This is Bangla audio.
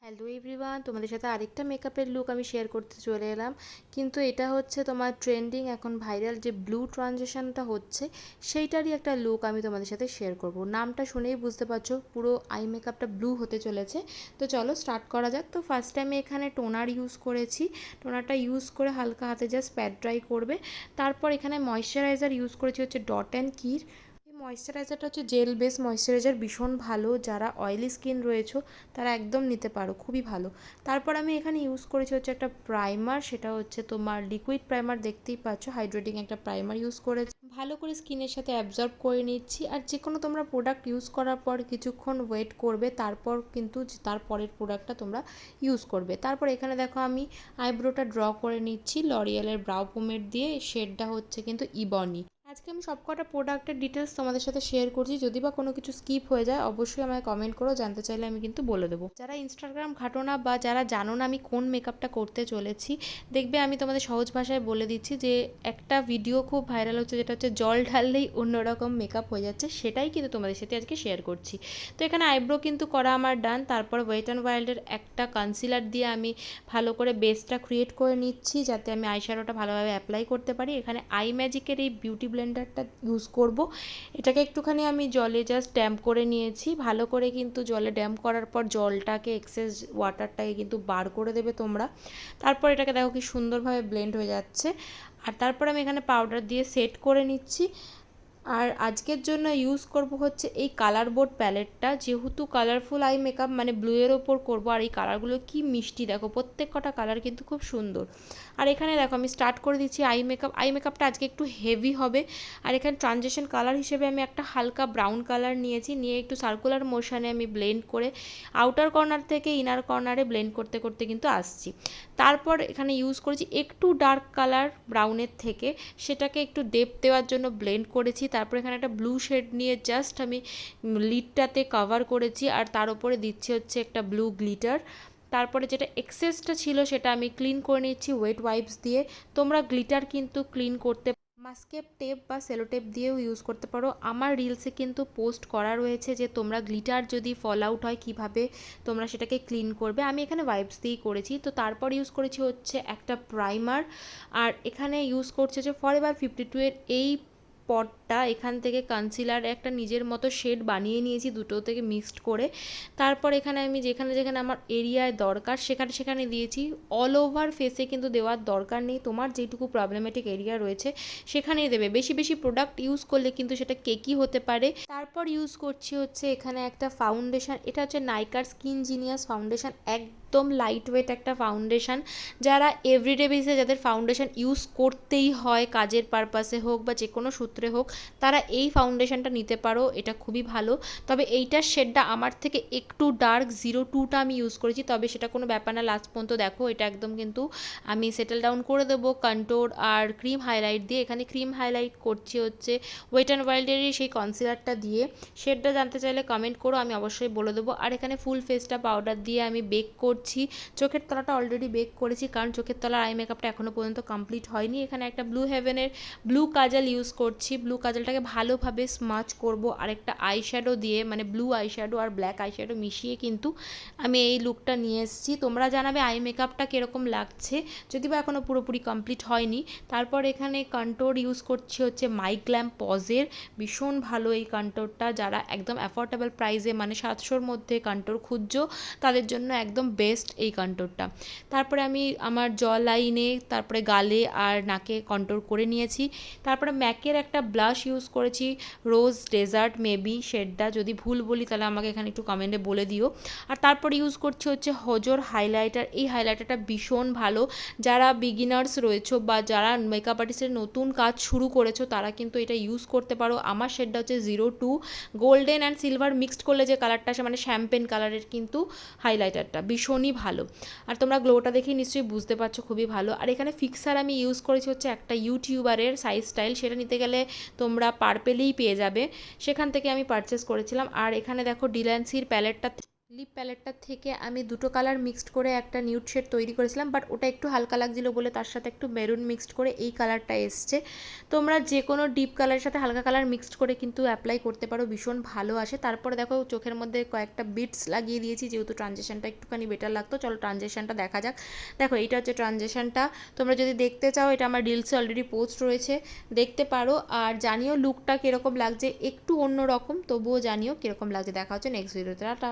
হ্যালো এভরিওয়ান, তোমাদের সাথে আরেকটা মেকআপের লুক আমি শেয়ার করতে চলে এলাম। কিন্তু এটা হচ্ছে তোমার ট্রেন্ডিং, এখন ভাইরাল যে ব্লু ট্রানজিশনটা হচ্ছে সেইটারই একটা লুক আমি তোমাদের সাথে শেয়ার করব। নামটা শুনেই বুঝতে পারছো পুরো আই মেকআপটা ব্লু হতে চলেছে। তো চলো স্টার্ট করা যাক। তো ফার্স্টে আমি এখানে টোনার ইউজ করেছি। টোনারটা ইউজ করে হালকা হাতে জাস্ট প্যাড ড্রাই করবে। তারপর এখানে ময়শ্চারাইজার ইউজ করেছি হচ্ছে ডট অ্যান্ড কির। ময়েশ্চারাইজারটা হচ্ছে জেল বেস ময়েশ্চারাইজার, ভীষণ ভালো, যারা অয়েলি স্কিন রয়েছে তারা একদম নিতে পারো, খুবই ভালো। তারপর আমি এখানে ইউজ করেছি হচ্ছে একটা প্রাইমার, সেটা হচ্ছে তোমার লিকুইড প্রাইমার, দেখতেই পাচ্ছ হাইড্রেটিং একটা প্রাইমার ইউজ করেছি। ভালো করে স্কিনের সাথে অ্যাবজর্ব করে নিচ্ছি। আর যে কোনো তোমরা প্রোডাক্ট ইউজ করার পর কিছুক্ষণ ওয়েট করবে, তারপর কিন্তু তারপরের প্রোডাক্টটা তোমরা ইউজ করবে। তারপর এখানে দেখো আমি আইব্রোটা ড্র করে নিচ্ছি লরিয়েলের ব্রাউ পোমেড দিয়ে, শেডটা হচ্ছে কিন্তু ইবনি। আজকে আমি সবকটা প্রোডাক্টের ডিটেলস তোমাদের সাথে শেয়ার করছি, যদি বা কোনো কিছু স্কিপ হয়ে যায় অবশ্যই আমায় কমেন্ট করো, জানতে চাইলে আমি কিন্তু বলে দেবো। যারা ইনস্টাগ্রাম ঘাটো না বা যারা জানো না আমি কোন মেকআপটা করতে চলেছি, দেখবে আমি তোমাদের সহজ ভাষায় বলে দিচ্ছি যে একটা ভিডিও খুব ভাইরাল হচ্ছে, যেটা হচ্ছে জল ঢাললেই অন্যরকম মেকআপ হয়ে যাচ্ছে, সেটাই কিন্তু তোমাদের সাথে আজকে শেয়ার করছি। তো এখানে আইব্রো কিন্তু করা আমার ডান। তারপর ওয়েট অ্যান্ড ওয়াইল্ডের একটা কনসিলার দিয়ে আমি ভালো করে বেসটা ক্রিয়েট করে নিচ্ছি, যাতে আমি আইশ্যাডোটা ভালোভাবে অ্যাপ্লাই করতে পারি। এখানে আই ম্যাজিকের এই বিউটি ব্লেন্ডারটা ইউজ করব। এটাকে একটুখানি আমি জলে জাস্ট ড্যাম্প করে নিয়েছি, ভালো করে কিন্তু জলে ড্যাম্প করার পর জলটাকে এক্সেস ওয়াটারটাকে কিন্তু বার করে দেবে তোমরা। তারপর এটাকে দেখো কি সুন্দরভাবে ব্লেন্ড হয়ে যাচ্ছে। আর তারপর আমি এখানে পাউডার দিয়ে সেট করে নিচ্ছি। আর আজকের জন্য ইউজ করব হচ্ছে এই কালার বোর্ড প্যালেটটা, যেহেতু কালারফুল আই মেকআপ মানে ব্লুয়ের ওপর করবো। আর এই কালারগুলো কি মিষ্টি দেখো, প্রত্যেক কটা কালার কিন্তু খুব সুন্দর। আর এখানে দেখো আমি স্টার্ট করে দিচ্ছি আই মেকআপটা আজকে একটু হেভি হবে। আর এখানে ট্রানজিশন কালার হিসেবে আমি একটা হালকা ব্রাউন কালার নিয়েছি, নিয়ে একটু সার্কুলার মোশনে আমি ব্লেন্ড করে আউটার কর্নার থেকে ইনার কর্নারে ব্লেন্ড করতে করতে কিন্তু আসছি। তারপর এখানে ইউজ করেছি একটু ডার্ক কালার ব্রাউনের থেকে, সেটাকে একটু ডেপথ দেওয়ার জন্য ব্লেন্ড করেছি। তারপর এখানে একটা ব্লু শেড নিয়ে জাস্ট আমি লিডটাতে কভার করেছি, আর তার উপরে দিচ্ছি হচ্ছে একটা ব্লু গ্লিটার। তারপরে যেটা এক্সেসটা ছিল সেটা আমি ক্লিন করে নিচ্ছি ওয়েট ওয়াইপস দিয়ে। তোমরা গ্লিটার কিন্তু ক্লিন করতে মাস্কেপ টেপ বা সেলো টেপ দিয়েও ইউজ করতে পারো। আমার রিলসে কিন্তু পোস্ট করা রয়েছে যে তোমরা গ্লিটার যদি ফল আউট হয় কীভাবে তোমরা সেটাকে ক্লিন করবে। আমি এখানে ওয়াইপস দিয়েই করেছি। তো তারপর ইউজ করেছি হচ্ছে একটা প্রাইমার। আর এখানে ইউজ করছে যে ফরএভার 52 এর এই পটটা, এখান থেকে কনসিলার একটা নিজের মতো শেড বানিয়ে নিয়েছি দুটো থেকে মিক্সড করে। তারপর এখানে আমি যেখানে যেখানে আমার এরিয়ায় দরকার সেখানে সেখানে দিয়েছি। অল ওভার ফেসে কিন্তু দেওয়ার দরকার নেই, তোমার যেটুকু প্রবলেমেটিক এরিয়া রয়েছে সেখানেই দেবে। বেশি বেশি প্রোডাক্ট ইউজ করলে কিন্তু সেটা কেকি হতে পারে। তারপর ইউজ করছি হচ্ছে এখানে একটা ফাউন্ডেশন, এটা হচ্ছে নাইকার স্কিন জিনিয়াস ফাউন্ডেশন, একদম লাইট ওয়েট একটা ফাউন্ডেশন। যারা এভরিডে বেসিসে যাদের ফাউন্ডেশন ইউজ করতেই হয়, কাজের পারপাসে হোক বা যে কোনো সূত্রে হোক, তারা এই ফাউন্ডেশনটা নিতে পারো, এটা খুবই ভালো। তবে এইটার শেডটা আমার থেকে একটু ডার্ক, 02টা আমি ইউজ করেছি, তবে সেটা কোনো ব্যাপার না, লাস্ট পর্যন্ত দেখো এটা একদম কিন্তু আমি সেটেল ডাউন করে দেবো কন্ট্রোর আর ক্রিম হাইলাইট দিয়ে। এখানে ক্রিম হাইলাইট করছি হচ্ছে ওয়েট অ্যান্ড ওয়াইল্ডেরই সেই কনসিলারটা দিয়ে। শেডটা জানতে চাইলে কমেন্ট করো, আমি অবশ্যই বলে দেবো। আর এখানে ফুল ফেসটা পাউডার দিয়ে আমি বেক করছি। চোখের তলাটা অলরেডি বেক করেছি, কারণ চোখের তলার আই মেকআপটা এখনও পর্যন্ত কমপ্লিট হয়নি। এখানে একটা ব্লু হেভেনের ব্লু কাজল ইউজ করছি, ব্লু কাজলটাকে ভালোভাবে স্মাচ করব আর একটা আইশ্যাডো দিয়ে, মানে ব্লু আইশ্যাডো আর ব্ল্যাক আইশ্যাডো মিশিয়ে কিন্তু আমি এই লুকটা নিয়ে এসেছি। তোমরা জানাবে আই মেকআপটা কীরকম লাগছে, যদি বা এখনও পুরোপুরি কমপ্লিট হয়নি। তারপর এখানে কন্ট্রোর ইউজ করছি হচ্ছে মাইগ্ল্যাম পজের, ভীষণ ভালো এই কন্ট্রোরটা। যারা একদম অ্যাফোর্ডেবল প্রাইসে মানে 700-র মধ্যে কন্ট্রোর খুঁজছো তাদের জন্য একদম বেস্ট এই কন্ট্রোরটা। তারপরে আমি আমার জ লাইনে, তারপরে গালে আর নাকে কন্ট্রোর করে নিয়েছি। তারপরে ম্যাকের একটা ব্লাশ ইউজ করেছি, রোজ ডেজার্ট মেবি শেডটা, যদি ভুল বলি তাহলে আমাকে এখানে একটু কমেন্টে বলে দিও। আর তারপর ইউজ করছি হচ্ছে হজর হাইলাইটার, এই হাইলাইটারটা ভীষণ ভালো। যারা বিগিনার্স রয়েছো বা যারা মেকআপ আর্টিস্টের নতুন কাজ শুরু করেছো তারা কিন্তু এটা ইউজ করতে পারো। আমার শেডটা হচ্ছে 02, গোল্ডেন অ্যান্ড সিলভার মিক্সড করলে যে কালারটা আসে মানে শ্যাম্পেন কালারের কিন্তু হাইলাইটারটা ভীষণই ভালো। আর তোমরা গ্লোটা দেখেই নিশ্চয়ই বুঝতে পারছো খুবই ভালো। আর এখানে ফিক্সার আমি ইউজ করেছি হচ্ছে একটা ইউটিউবারের সাইজ স্টাইল, সেটা নিতে গেলে তোমরা পার্পেলেই পেয়ে যাবে, সেখান থেকে আমি পারচেস করেছিলাম। আর এখানে দেখো ডিল্যান্সির প্যালেটটা লিপ প্যালেটটার থেকে আমি দুটো কালার মিক্সড করে একটা নিউড শেড তৈরি করেছিলাম, বাট ওটা একটু হালকা লাগছিলো বলে তার সাথে একটু মেরুন মিক্সড করে এই কালারটা এসছে। তোমরা যে কোনো ডিপ কালারের সাথে হালকা কালার মিক্সড করে কিন্তু অ্যাপ্লাই করতে পারো, ভীষণ ভালো আসে। তারপরে দেখো চোখের মধ্যে কয়েকটা বিটস লাগিয়ে দিয়েছি, যেহেতু ট্রানজেকশনটা একটুখানি বেটার লাগতো। চলো ট্রানজেকশনটা দেখা যাক। দেখো এইটা হচ্ছে ট্রানজেকশনটা, তোমরা যদি দেখতে চাও এটা আমার রিলসে অলরেডি পোস্ট রয়েছে, দেখতে পারো। আর জানিও লুকটা কীরকম লাগছে, একটু অন্য রকম, তবুও জানিও কীরকম লাগছে। দেখা হচ্ছে নেক্সট ভিডিওতে, টাটা।